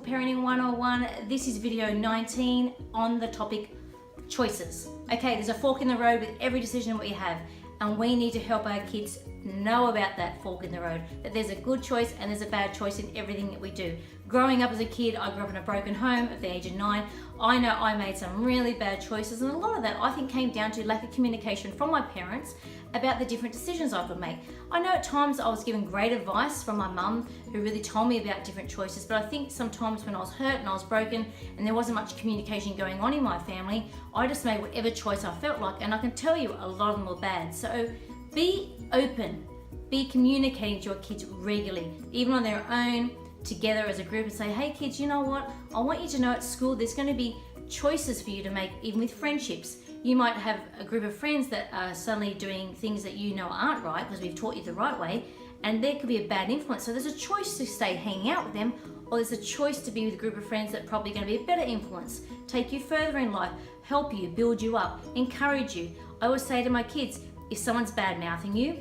Parenting 101. This is video 19 on the topic choices. Okay, there's a fork in the road with every decision we have, and we need to help our kids know about that fork in the road, that there's a good choice and there's a bad choice in everything that we do. Growing up as a kid, I grew up in a broken home at the age of 9. I know I made some really bad choices, and a lot of that I think came down to lack of communication from my parents about the different decisions I could make. I know at times I was given great advice from my mum, who really told me about different choices, but I think sometimes when I was hurt and I was broken and there wasn't much communication going on in my family, I just made whatever choice I felt like, and I can tell you a lot of them were bad. So be open, be communicating to your kids regularly, even on their own, together as a group, and say, hey kids, you know what? I want you to know at school there's going to be choices for you to make, even with friendships. You might have a group of friends that are suddenly doing things that you know aren't right because we've taught you the right way, and there could be a bad influence. So there's a choice to stay hanging out with them, or there's a choice to be with a group of friends that are probably going to be a better influence, take you further in life, help you, build you up, encourage you. I always say to my kids, if someone's bad mouthing you,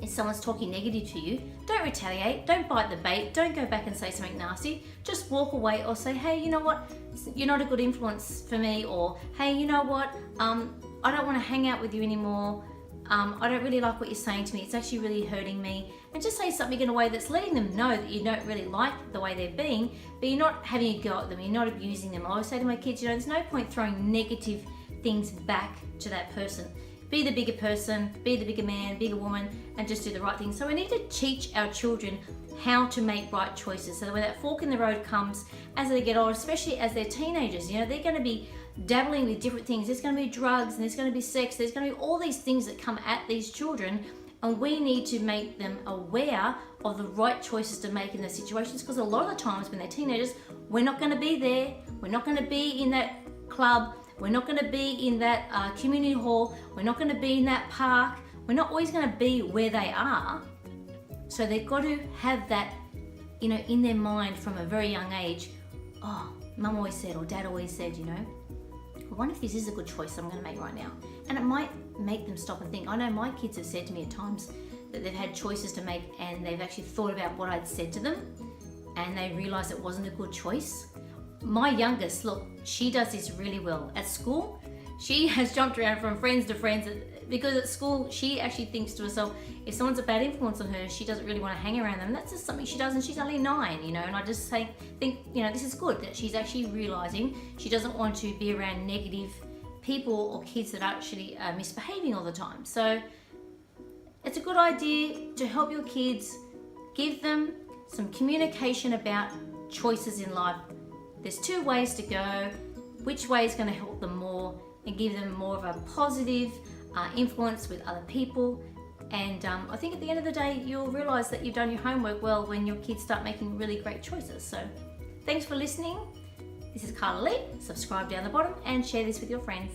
if someone's talking negative to you, don't retaliate, don't bite the bait, don't go back and say something nasty, just walk away or say, hey, you know what, you're not a good influence for me, or hey, you know what, I don't want to hang out with you anymore, I don't really like what you're saying to me, it's actually really hurting me, and just say something in a way that's letting them know that you don't really like the way they're being, but you're not having a go at them, you're not abusing them. I always say to my kids, you know, there's no point throwing negative things back to that person. Be the bigger person, be the bigger man, bigger woman, and just do the right thing. So we need to teach our children how to make right choices, so that when that fork in the road comes as they get older, especially as they're teenagers, you know, they're going to be dabbling with different things. There's going to be drugs, and there's going to be sex, there's going to be all these things that come at these children, and we need to make them aware of the right choices to make in those situations, because a lot of the times when they're teenagers, we're not going to be there, we're not going to be in that club, we're not going to be in that community hall, we're not going to be in that park, we're not always going to be where they are. So they've got to have that, you know, in their mind from a very young age. Oh, mum always said, or dad always said, you know, I wonder if this is a good choice I'm going to make right now. And it might make them stop and think. I know my kids have said to me at times that they've had choices to make, and they've actually thought about what I'd said to them, and they realised it wasn't a good choice. My youngest, look, she does this really well. At school, she has jumped around from friends to friends, because at school she actually thinks to herself, if someone's a bad influence on her, she doesn't really want to hang around them. That's just something she does, and she's only 9, you know, and I just think, you know, this is good that she's actually realising she doesn't want to be around negative people or kids that are actually misbehaving all the time. So it's a good idea to help your kids, give them some communication about choices in life. There's 2 ways to go. Which way is going to help them more and give them more of a positive influence with other people? And I think at the end of the day, you'll realise that you've done your homework well when your kids start making really great choices. So thanks for listening. This is Carla Lee. Subscribe down the bottom and share this with your friends.